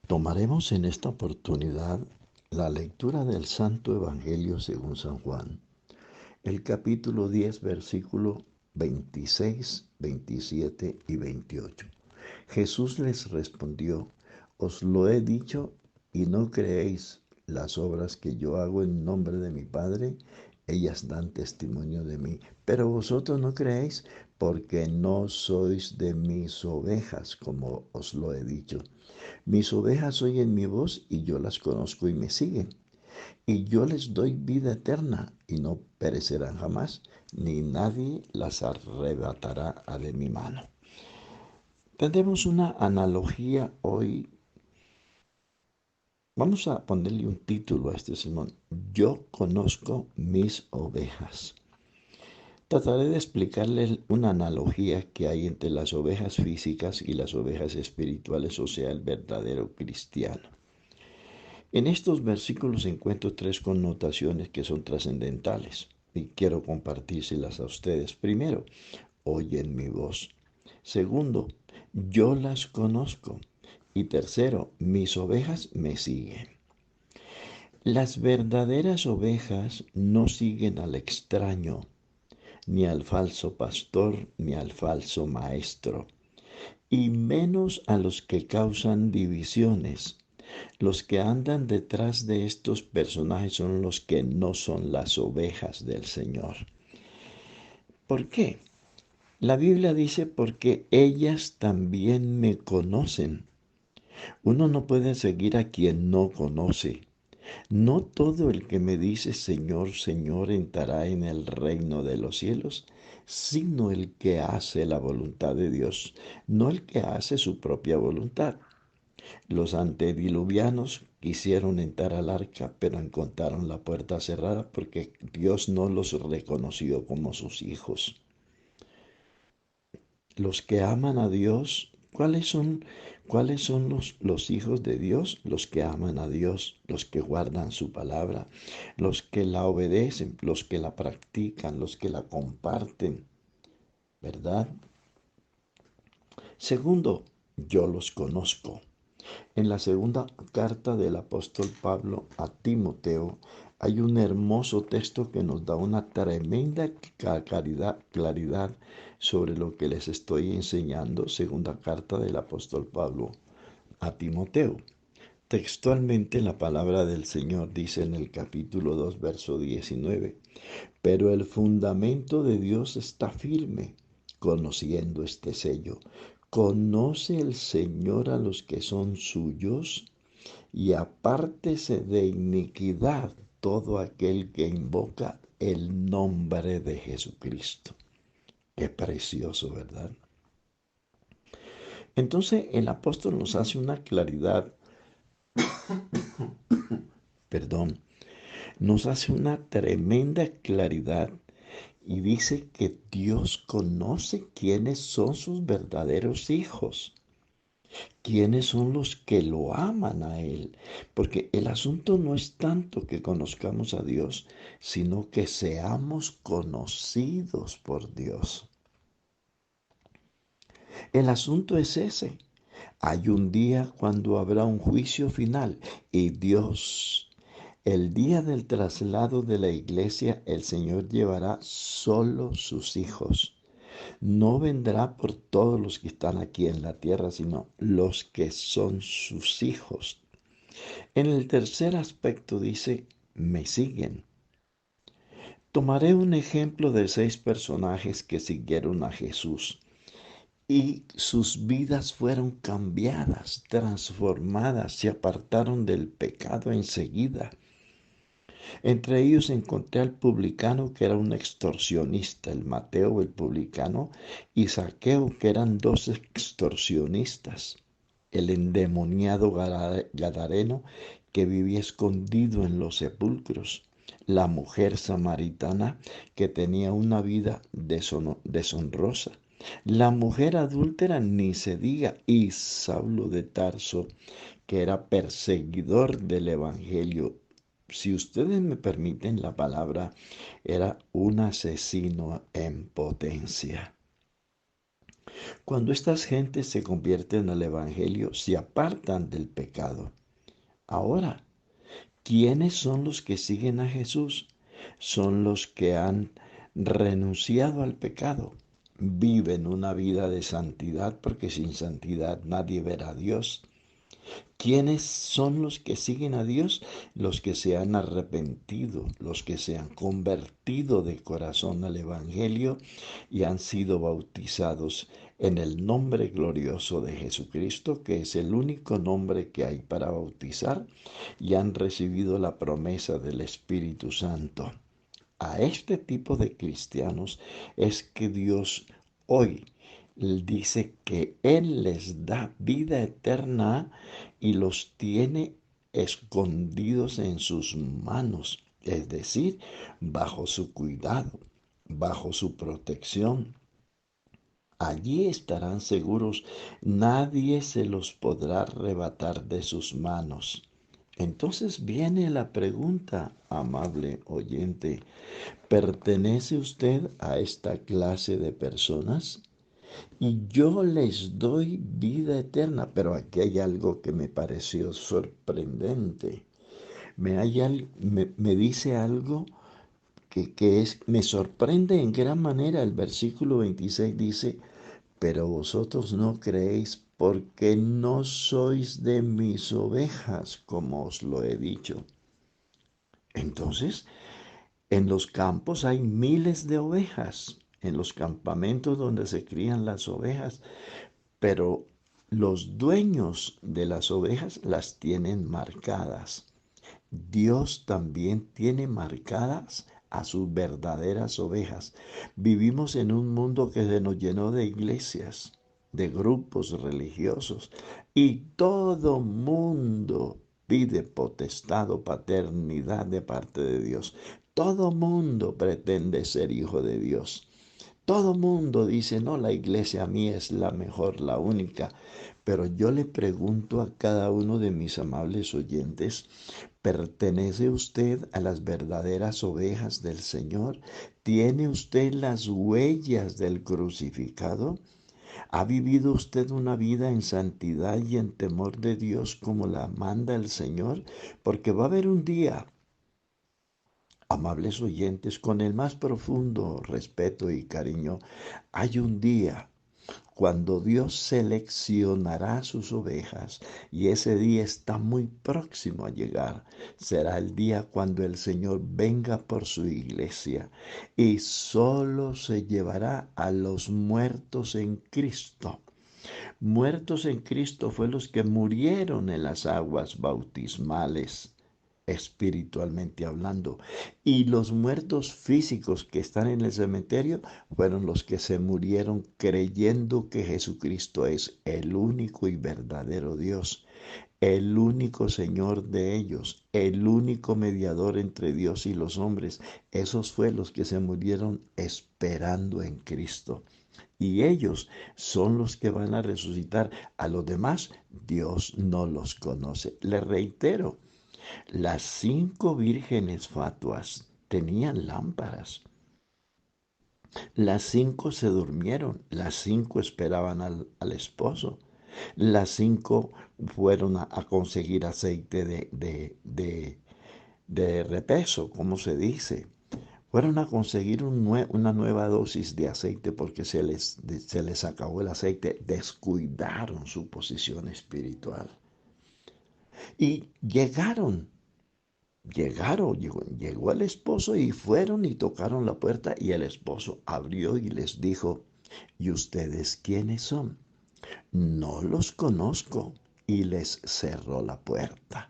Tomaremos en esta oportunidad la lectura del Santo Evangelio según San Juan, el capítulo 10, versículo 26, 27 y 28. Jesús les respondió: Os lo he dicho y no creéis. Las obras que yo hago en nombre de mi Padre, ellas dan testimonio de mí. Pero vosotros no creéis porque no sois de mis ovejas, como os lo he dicho. Mis ovejas oyen mi voz y yo las conozco y me siguen. Y yo les doy vida eterna y no perecerán jamás, ni nadie las arrebatará de mi mano. Tendremos una analogía hoy. Vamos a ponerle un título a este sermón: Yo conozco mis ovejas. Trataré de explicarles una analogía que hay entre las ovejas físicas y las ovejas espirituales, o sea, el verdadero cristiano. En estos versículos encuentro tres connotaciones que son trascendentales y quiero compartírselas a ustedes. Primero, oyen mi voz. Segundo, yo las conozco. Y tercero, mis ovejas me siguen. Las verdaderas ovejas no siguen al extraño, ni al falso pastor, ni al falso maestro, y menos a los que causan divisiones. Los que andan detrás de estos personajes son los que no son las ovejas del Señor. ¿Por qué? La Biblia dice: porque ellas también me conocen. Uno no puede seguir a quien no conoce. No todo el que me dice Señor, Señor entrará en el reino de los cielos, sino el que hace la voluntad de Dios, no el que hace su propia voluntad. Los antediluvianos quisieron entrar al arca, pero encontraron la puerta cerrada porque Dios no los reconoció como sus hijos. Los que aman a Dios, ¿cuáles son los hijos de Dios? Los que aman a Dios, los que guardan su palabra, los que la obedecen, los que la practican, los que la comparten, ¿verdad? Segundo, yo los conozco. En la segunda carta del apóstol Pablo a Timoteo hay un hermoso texto que nos da una tremenda claridad sobre lo que les estoy enseñando. Segunda carta del apóstol Pablo a Timoteo. Textualmente la palabra del Señor dice en el capítulo 2, verso 19: pero el fundamento de Dios está firme, conociendo este sello. Conoce el Señor a los que son suyos, y apártese de iniquidad todo aquel que invoca el nombre de Jesucristo. Qué precioso, ¿verdad? Entonces el apóstol nos hace una claridad, perdón, nos hace una tremenda claridad y dice que Dios conoce quiénes son sus verdaderos hijos, quiénes son los que lo aman a Él. Porque el asunto no es tanto que conozcamos a Dios, sino que seamos conocidos por Dios. El asunto es ese. Hay un día cuando habrá un juicio final y Dios, el día del traslado de la iglesia, el Señor llevará solo sus hijos. No vendrá por todos los que están aquí en la tierra, sino los que son sus hijos. En el tercer aspecto dice: me siguen. Tomaré un ejemplo de 6 personajes que siguieron a Jesús y sus vidas fueron cambiadas, transformadas, se apartaron del pecado enseguida. Entre ellos encontré al publicano, que era un extorsionista, el Mateo, el publicano, y Zaqueo, que eran 2 extorsionistas, el endemoniado gadareno, que vivía escondido en los sepulcros, la mujer samaritana, que tenía una vida deshonrosa, la mujer adúltera, ni se diga, y Saulo de Tarso, que era perseguidor del evangelio. Si ustedes me permiten la palabra, era un asesino en potencia. Cuando estas gentes se convierten al Evangelio, se apartan del pecado. Ahora, ¿quiénes son los que siguen a Jesús? Son los que han renunciado al pecado. Viven una vida de santidad porque sin santidad nadie verá a Dios. ¿Quiénes son los que siguen a Dios? Los que se han arrepentido, los que se han convertido de corazón al Evangelio y han sido bautizados en el nombre glorioso de Jesucristo, que es el único nombre que hay para bautizar, y han recibido la promesa del Espíritu Santo. A este tipo de cristianos es que Dios hoy dice que Él les da vida eterna y los tiene escondidos en sus manos, es decir, bajo su cuidado, bajo su protección. Allí estarán seguros, nadie se los podrá arrebatar de sus manos. Entonces viene la pregunta, amable oyente, ¿pertenece usted a esta clase de personas? Y yo les doy vida eterna, pero aquí hay algo que me pareció sorprendente. Me dice algo me sorprende en gran manera. El versículo 26 dice, pero vosotros no creéis porque no sois de mis ovejas, como os lo he dicho. Entonces, en los campos hay miles de ovejas, en los campamentos donde se crían las ovejas, pero los dueños de las ovejas las tienen marcadas. Dios también tiene marcadas a sus verdaderas ovejas. Vivimos en un mundo que se nos llenó de iglesias, de grupos religiosos, y todo mundo pide potestad o paternidad de parte de Dios. Todo mundo pretende ser hijo de Dios. Todo mundo dice, no, la iglesia a mí es la mejor, la única. Pero yo le pregunto a cada uno de mis amables oyentes, ¿pertenece usted a las verdaderas ovejas del Señor? ¿Tiene usted las huellas del crucificado? ¿Ha vivido usted una vida en santidad y en temor de Dios como la manda el Señor? Porque va a haber un día, amables oyentes, con el más profundo respeto y cariño, hay un día cuando Dios seleccionará sus ovejas, y ese día está muy próximo a llegar. Será el día cuando el Señor venga por su iglesia y solo se llevará a los muertos en Cristo. Muertos en Cristo fue los que murieron en las aguas bautismales, espiritualmente hablando. Y los muertos físicos que están en el cementerio fueron los que se murieron creyendo que Jesucristo es el único y verdadero Dios, el único Señor de ellos, el único mediador entre Dios y los hombres. Esos fueron los que se murieron esperando en Cristo. Y ellos son los que van a resucitar. A los demás, Dios no los conoce. Les reitero, las 5 vírgenes fatuas tenían lámparas. Las 5 se durmieron, las 5 esperaban al esposo. Las 5 fueron a conseguir aceite de repeso, como se dice. Fueron a conseguir una nueva dosis de aceite porque se les acabó el aceite. Descuidaron su posición espiritual. Y llegó el esposo y fueron y tocaron la puerta y el esposo abrió y les dijo, ¿y ustedes quiénes son? No los conozco. Y les cerró la puerta.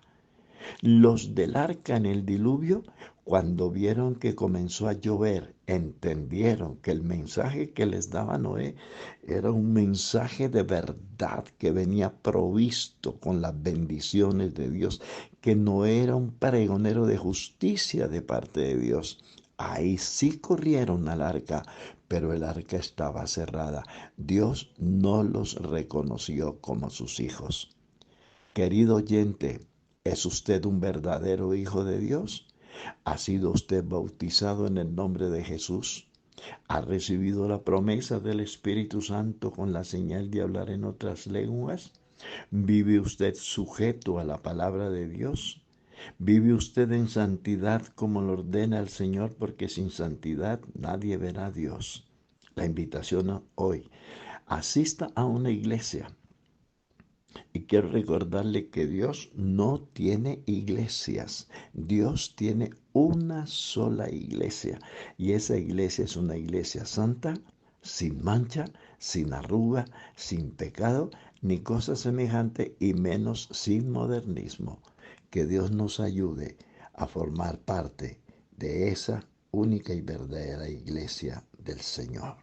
Los del arca en el diluvio, cuando vieron que comenzó a llover, entendieron que el mensaje que les daba Noé era un mensaje de verdad que venía provisto con las bendiciones de Dios, que no era un pregonero de justicia de parte de Dios. Ahí sí corrieron al arca, pero el arca estaba cerrada. Dios no los reconoció como sus hijos. Querido oyente, ¿es usted un verdadero hijo de Dios? ¿Ha sido usted bautizado en el nombre de Jesús? ¿Ha recibido la promesa del Espíritu Santo con la señal de hablar en otras lenguas? ¿Vive usted sujeto a la palabra de Dios? ¿Vive usted en santidad como lo ordena el Señor? Porque sin santidad nadie verá a Dios. La invitación hoy: asista a una iglesia. Y quiero recordarle que Dios no tiene iglesias. Dios tiene una sola iglesia. Y esa iglesia es una iglesia santa, sin mancha, sin arruga, sin pecado, ni cosa semejante, y menos sin modernismo. Que Dios nos ayude a formar parte de esa única y verdadera iglesia del Señor.